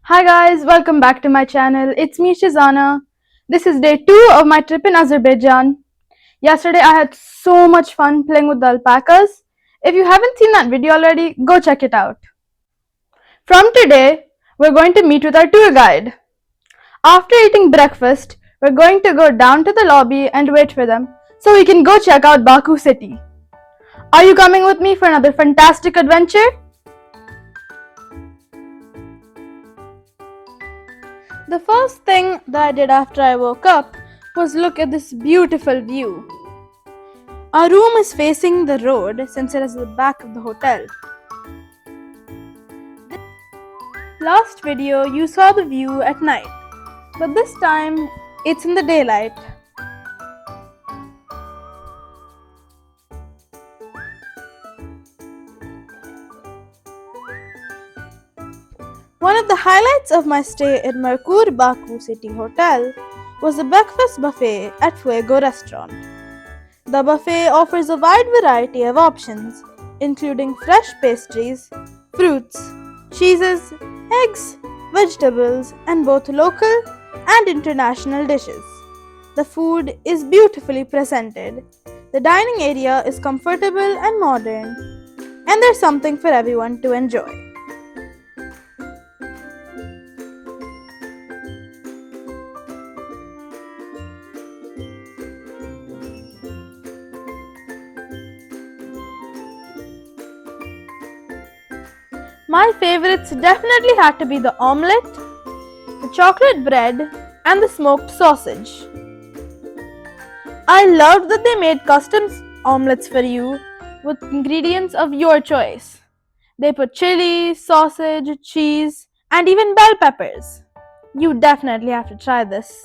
Hi guys, welcome back to my channel. It's me Shizana. This is day 2 of my trip in Azerbaijan. Yesterday I had so much fun playing with the alpacas. If you haven't seen that video already, go check it out. From today, we're going to meet with our tour guide. After eating breakfast, we're going to go down to the lobby and wait for them so we can go check out Baku city. Are you coming with me for another fantastic adventure? The first thing that I did after I woke up was look at this beautiful view. Our room is facing the road since it is the back of the hotel. Last video you saw the view at night, but this time it's in the daylight. One of the highlights of my stay at Merkur Baku City Hotel was the breakfast buffet at Fuego restaurant. The buffet offers a wide variety of options, including fresh pastries, fruits, cheeses, eggs, vegetables, and both local and international dishes. The food is beautifully presented. The dining area is comfortable and modern, and there's something for everyone to enjoy. My favorites definitely had to be the omelette, the chocolate bread, and the smoked sausage. I loved that they made custom omelettes for you with ingredients of your choice. They put chili, sausage, cheese, and even bell peppers. You definitely have to try this.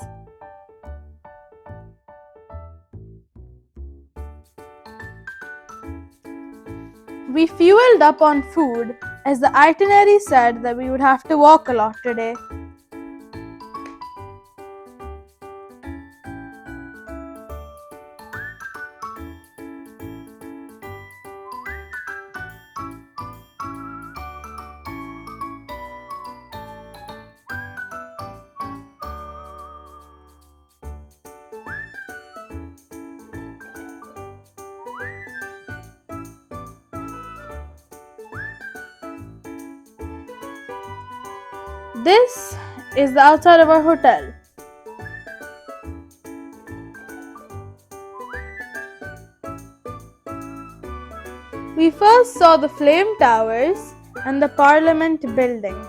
We fueled up on food as the itinerary said that we would have to walk a lot today. This is the outside of our hotel. We first saw the flame towers and the parliament building.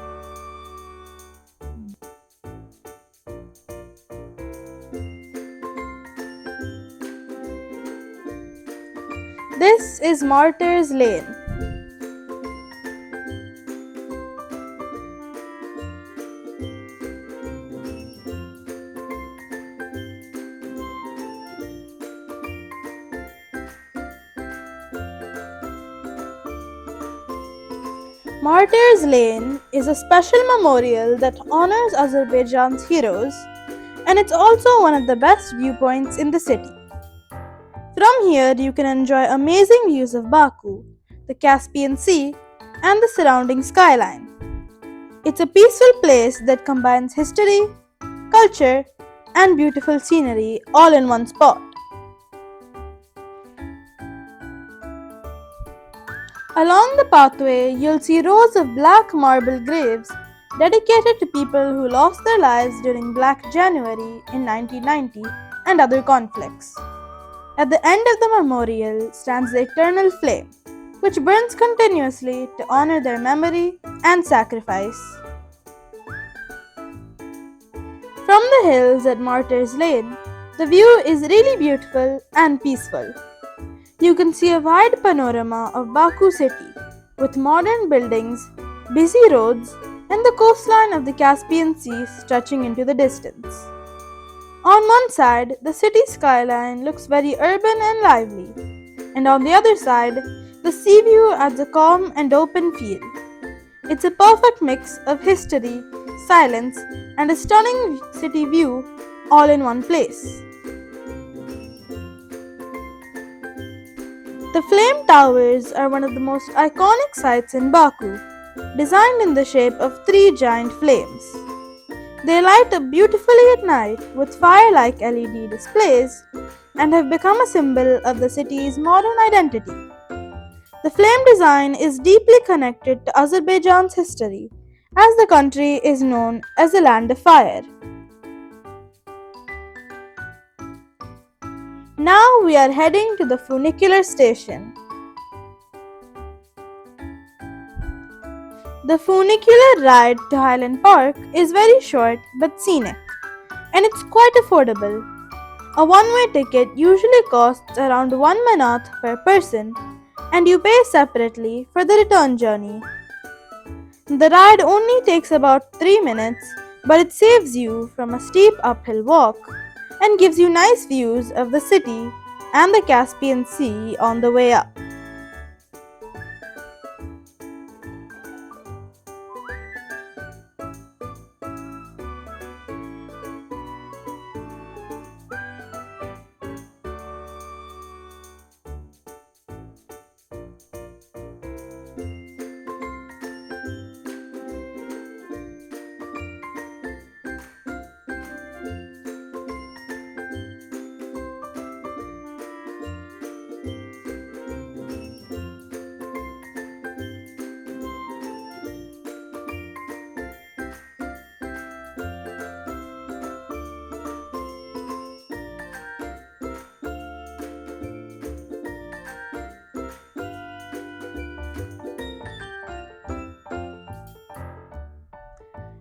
This is Martyrs Lane. Martyrs Lane is a special memorial that honors Azerbaijan's heroes, and it's also one of the best viewpoints in the city. From here, you can enjoy amazing views of Baku, the Caspian Sea, and the surrounding skyline. It's a peaceful place that combines history, culture, and beautiful scenery all in one spot. Along the pathway, you'll see rows of black marble graves dedicated to people who lost their lives during Black January in 1990 and other conflicts. At the end of the memorial stands the eternal flame, which burns continuously to honor their memory and sacrifice. From the hills at Martyrs Lane, the view is really beautiful and peaceful. You can see a wide panorama of Baku city with modern buildings, busy roads, and the coastline of the Caspian Sea stretching into the distance. On one side, the city skyline looks very urban and lively, and on the other side, the sea view adds a calm and open feel. It's a perfect mix of history, silence, and a stunning city view all in one place. The Flame Towers are one of the most iconic sights in Baku. designed in the shape of three giant flames. They light up beautifully at night with fire like LED displays and have become a symbol of the city's modern identity. The flame design is deeply connected to Azerbaijan's history, as the country is known as a land of fire. Now we are heading to the funicular station. The funicular ride to Highland Park is very short but scenic, and it's quite affordable. A one-way ticket usually costs around 1 manat per person, and you pay separately for the return journey. The ride only takes about 3 minutes, but it saves you from a steep uphill walk and gives you nice views of the city and the Caspian Sea on the way up.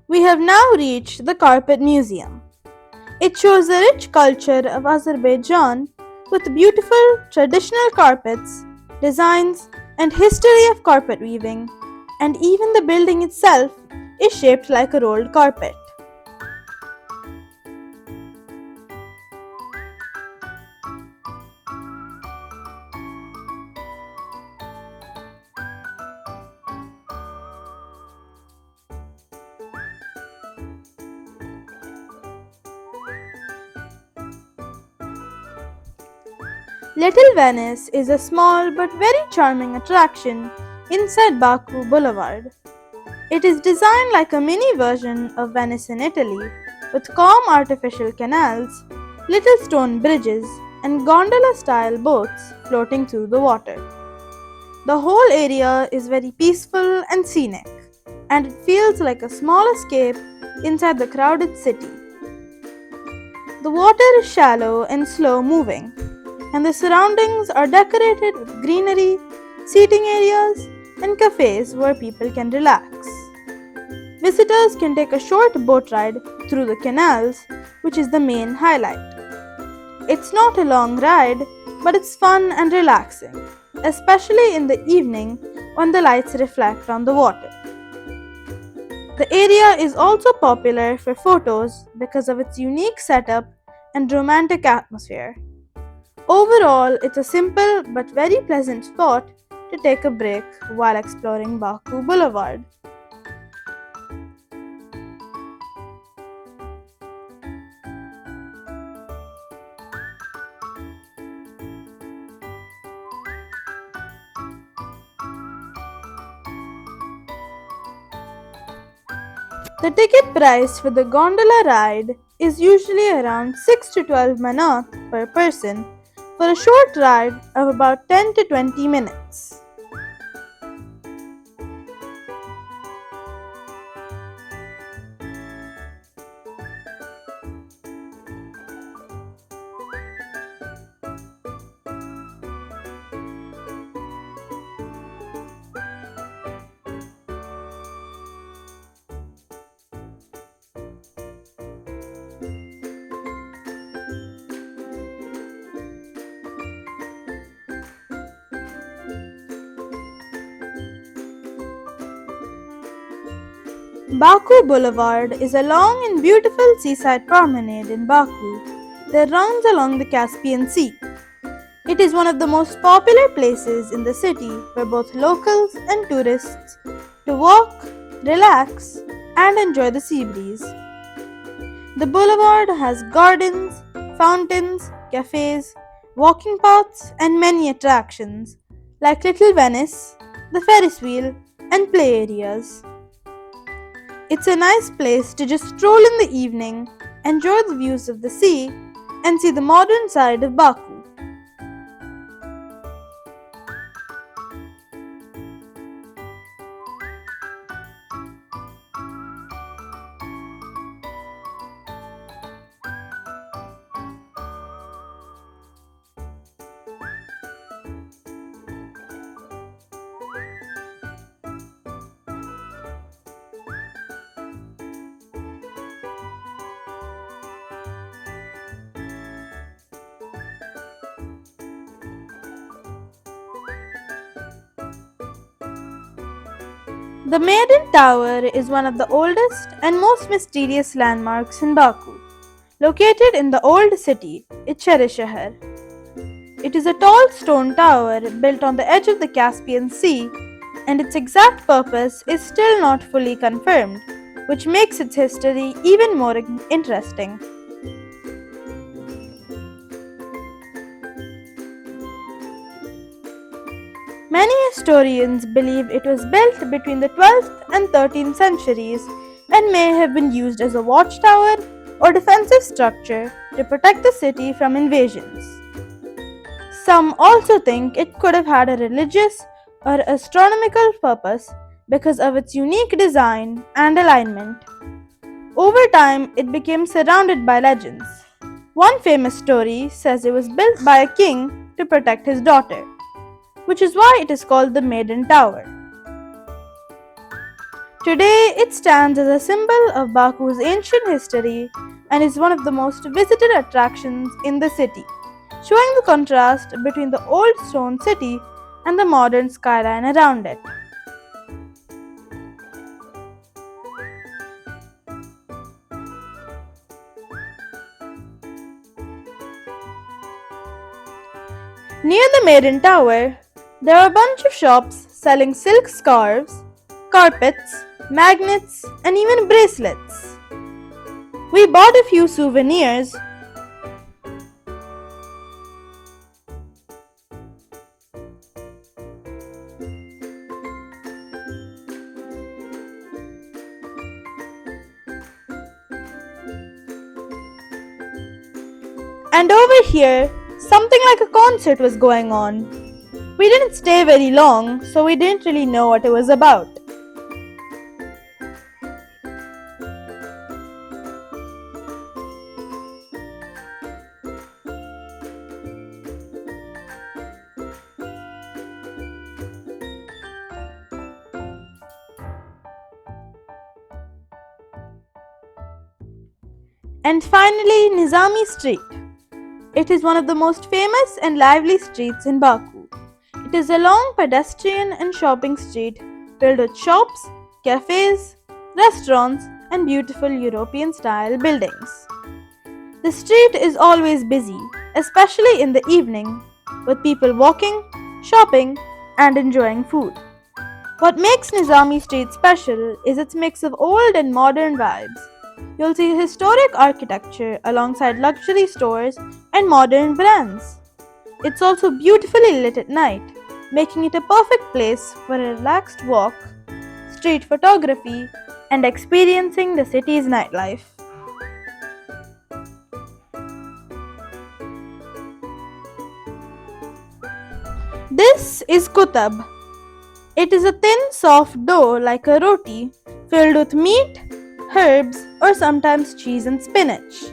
We have now reached the Carpet Museum. It shows the rich culture of Azerbaijan with beautiful traditional carpets, designs, and history of carpet weaving, and even the building itself is shaped like a rolled carpet. Little Venice is a small but very charming attraction inside Baku Boulevard. It is designed like a mini version of Venice in Italy, with calm artificial canals, little stone bridges, and gondola style boats floating through the water. The whole area is very peaceful and scenic, and it feels like a small escape inside the crowded city. The water is shallow and slow moving, and the surroundings are decorated with greenery, seating areas, and cafes where people can relax. Visitors can take a short boat ride through the canals, which is the main highlight. It's not a long ride, but it's fun and relaxing, especially in the evening when the lights reflect on the water. The area is also popular for photos because of its unique setup and romantic atmosphere. Overall, it's a simple but very pleasant spot to take a break while exploring Baku Boulevard. The ticket price for the gondola ride is usually around 6 to 12 manat per person for a short ride of about 10 to 20 minutes. Baku Boulevard is a long and beautiful seaside promenade in Baku that runs along the Caspian Sea. It is one of the most popular places in the city for both locals and tourists to walk, relax, and enjoy the sea breeze. The boulevard has gardens, fountains, cafes, walking paths, and many attractions like Little Venice, the Ferris wheel, and play areas. It's a nice place to just stroll in the evening, enjoy the views of the sea, and see the modern side of Baku. The Maiden Tower is one of the oldest and most mysterious landmarks in Baku. Located in the old city, Shahar. It is a tall stone tower built on the edge of the Caspian Sea, and its exact purpose is still not fully confirmed, which makes its history even more interesting. Many historians believe it was built between the 12th and 13th centuries and may have been used as a watchtower or defensive structure to protect the city from invasions. Some also think it could have had a religious or astronomical purpose because of its unique design and alignment. Over time, it became surrounded by legends. One famous story says it was built by a king to protect his daughter, which is why it is called the Maiden Tower. Today, it stands as a symbol of Baku's ancient history and is one of the most visited attractions in the city, showing the contrast between the old stone city and the modern skyline around it. Near the Maiden Tower, there are a bunch of shops selling silk scarves, carpets, magnets, and even bracelets. We bought a few souvenirs. And over here, something like a concert was going on. We didn't stay very long, so we didn't really know what it was about. And finally, Nizami Street. It is one of the most famous and lively streets in Baku. It is a long pedestrian and shopping street filled with shops, cafes, restaurants, and beautiful European style buildings. The street is always busy, especially in the evening, with people walking, shopping, and enjoying food. What makes Nizami Street special is its mix of old and modern vibes. You'll see historic architecture alongside luxury stores and modern brands. It's also beautifully lit at night, making it a perfect place for a relaxed walk, street photography, and experiencing the city's nightlife. This is kutab. It is a thin, soft dough like a roti filled with meat, herbs, or sometimes cheese and spinach.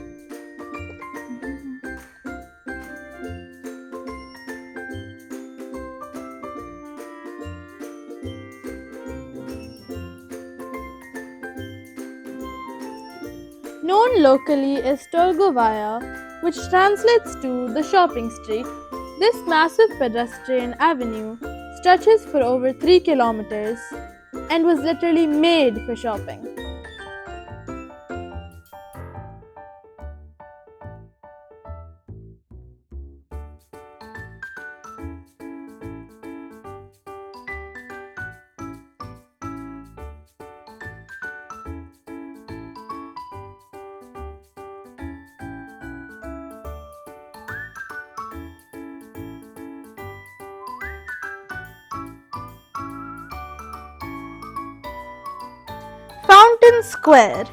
Known locally as Torgovaya, which translates to the shopping street, this massive pedestrian avenue stretches for over 3 kilometers and was literally made for shopping. Nizamian Square.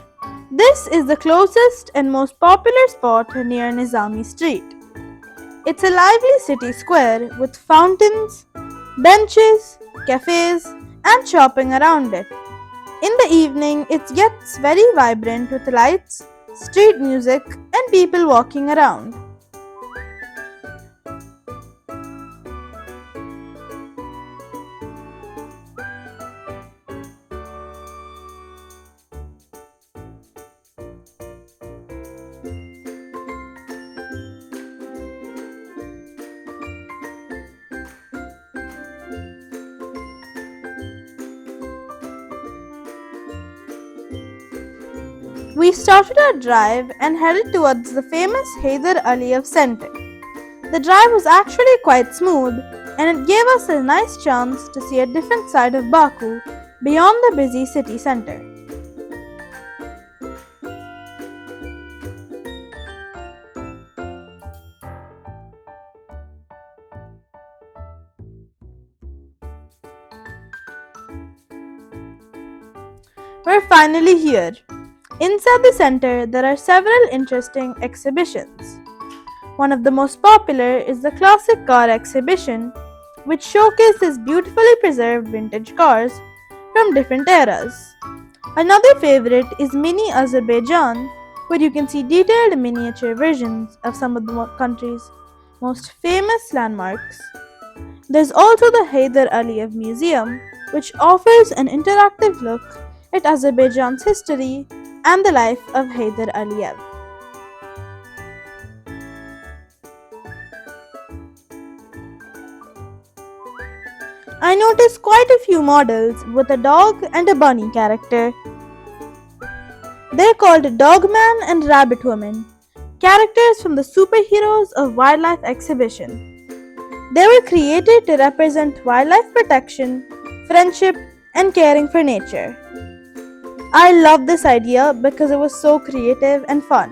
This is the closest and most popular spot near Nizami Street. It's a lively city square with fountains, benches, cafes, and shopping around it. In the evening, it gets very vibrant with lights, street music, and people walking around. We started our drive and headed towards the famous Hyder Aliyev Center. The drive was actually quite smooth and it gave us a nice chance to see a different side of Baku beyond the busy city center. We're finally here. Inside the center, there are several interesting exhibitions. One of the most popular is the Classic Car Exhibition, which showcases beautifully preserved vintage cars from different eras. Another favorite is Mini Azerbaijan, where you can see detailed miniature versions of some of the country's most famous landmarks. There's also the Hyder Aliyev Museum, which offers an interactive look at Azerbaijan's history and the life of Hyder Aliyev. I noticed quite a few models with a dog and a bunny character. They're called Dogman and Rabbit Woman, characters from the Superheroes of Wildlife exhibition. They were created to represent wildlife protection, friendship, and caring for nature. I love this idea because it was so creative and fun.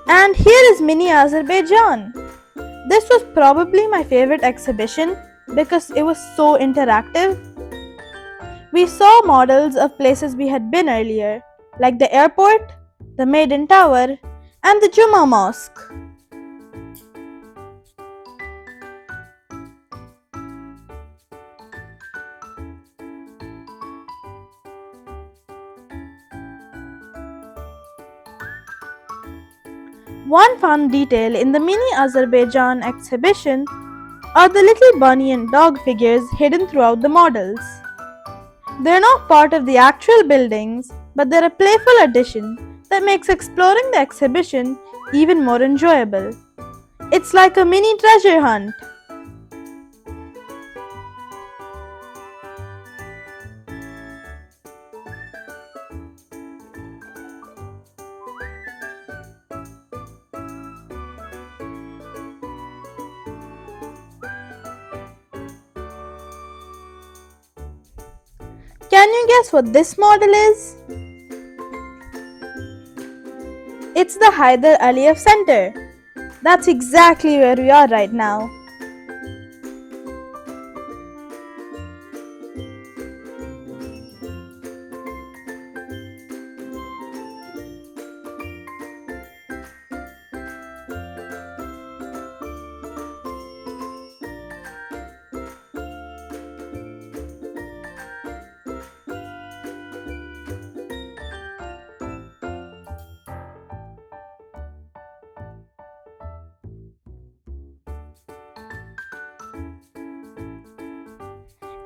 And here is Mini Azerbaijan. This was probably my favorite exhibition because it was so interactive. We saw models of places we had been earlier, like the airport, the Maiden Tower, and the Juma Mosque. One fun detail in the Mini Azerbaijan exhibition are the little bunny and dog figures hidden throughout the models. They're not part of the actual buildings, but they're a playful addition that makes exploring the exhibition even more enjoyable. It's like a mini treasure hunt. Can you guess what this model is? It's the Hyder Aliyev Center. That's exactly where we are right now.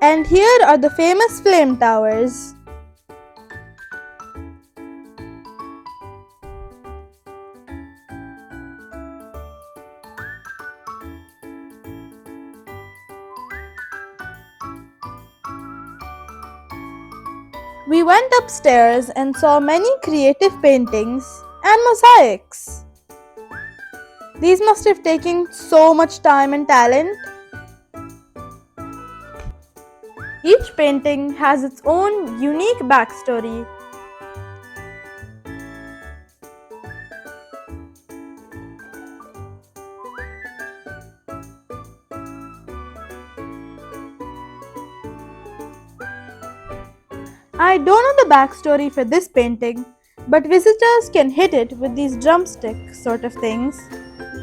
And here are the famous flame towers. We went upstairs and saw many creative paintings and mosaics. These must have taken so much time and talent. Each painting has its own unique backstory. I don't know the backstory for this painting, but visitors can hit it with these drumstick sort of things,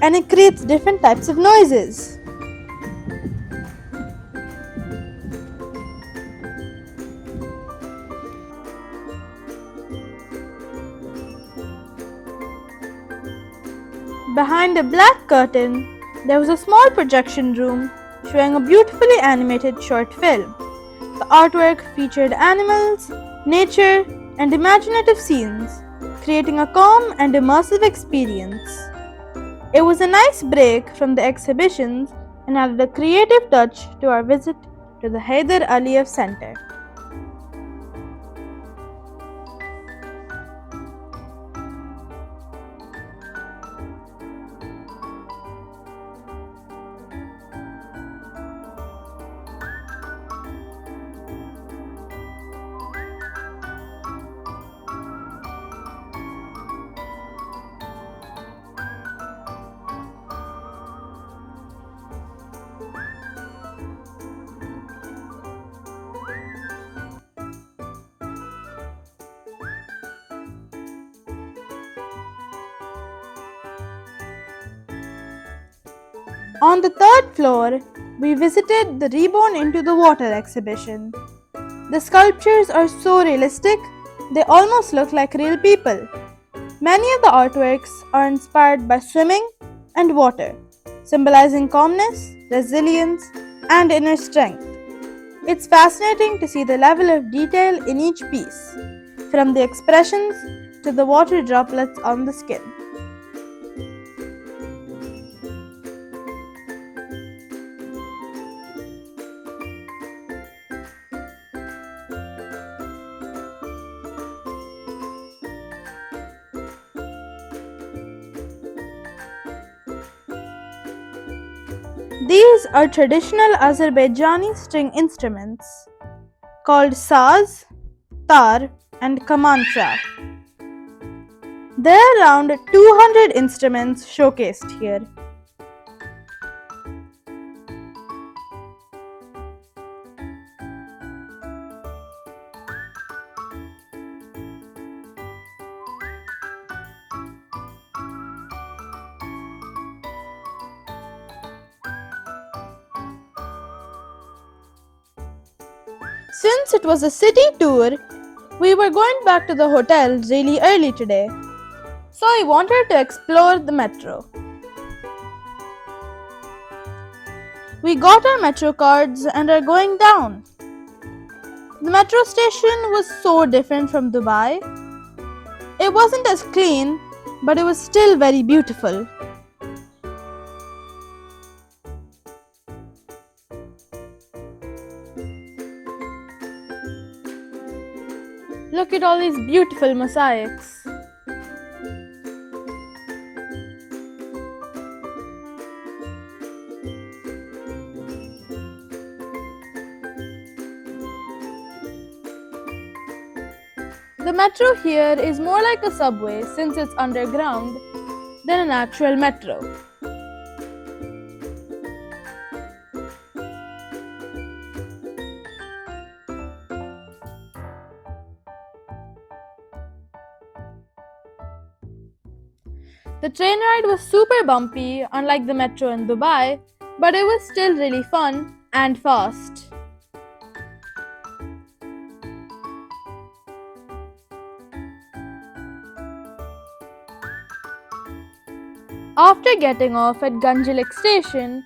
and it creates different types of noises. Behind a black curtain, there was a small projection room showing a beautifully animated short film. The artwork featured animals, nature, and imaginative scenes, creating a calm and immersive experience. It was a nice break from the exhibitions and added a creative touch to our visit to the Haider Aliyev Center. On the third floor, we visited the Reborn into the Water exhibition. The sculptures are so realistic, they almost look like real people. Many of the artworks are inspired by swimming and water, symbolizing calmness, resilience, and inner strength. It's fascinating to see the level of detail in each piece, from the expressions to the water droplets on the skin. These are traditional Azerbaijani string instruments called saz, tar, and kamancha. There are around 200 instruments showcased here. Since it was a city tour, we were going back to the hotel really early today, so I wanted to explore the metro. We got our metro cards and are going down. The metro station was so different from Dubai. It wasn't as clean, but it was still very beautiful. Look at all these beautiful mosaics. The metro here is more like a subway since it's underground than an actual metro. The train ride was super bumpy, unlike the metro in Dubai, but it was still really fun and fast. After getting off at Ganjilik station,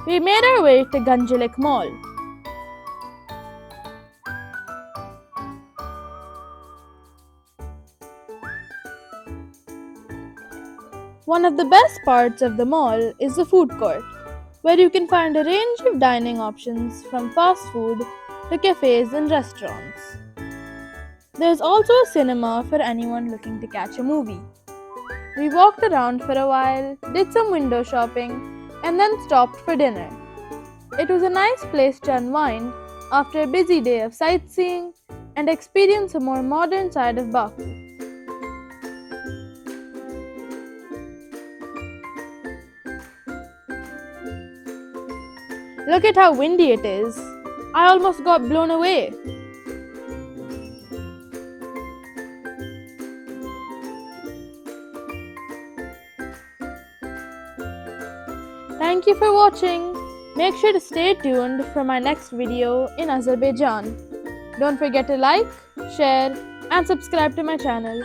we made our way to Ganjilik Mall. One of the best parts of the mall is the food court, where you can find a range of dining options from fast food to cafes and restaurants. There's also a cinema for anyone looking to catch a movie. We walked around for a while, did some window shopping, and then stopped for dinner. It was a nice place to unwind after a busy day of sightseeing and experience a more modern side of Baku. Look at how windy it is. I almost got blown away. Thank you for watching. Make sure to stay tuned for my next video in Azerbaijan. Don't forget to like, share and subscribe to my channel.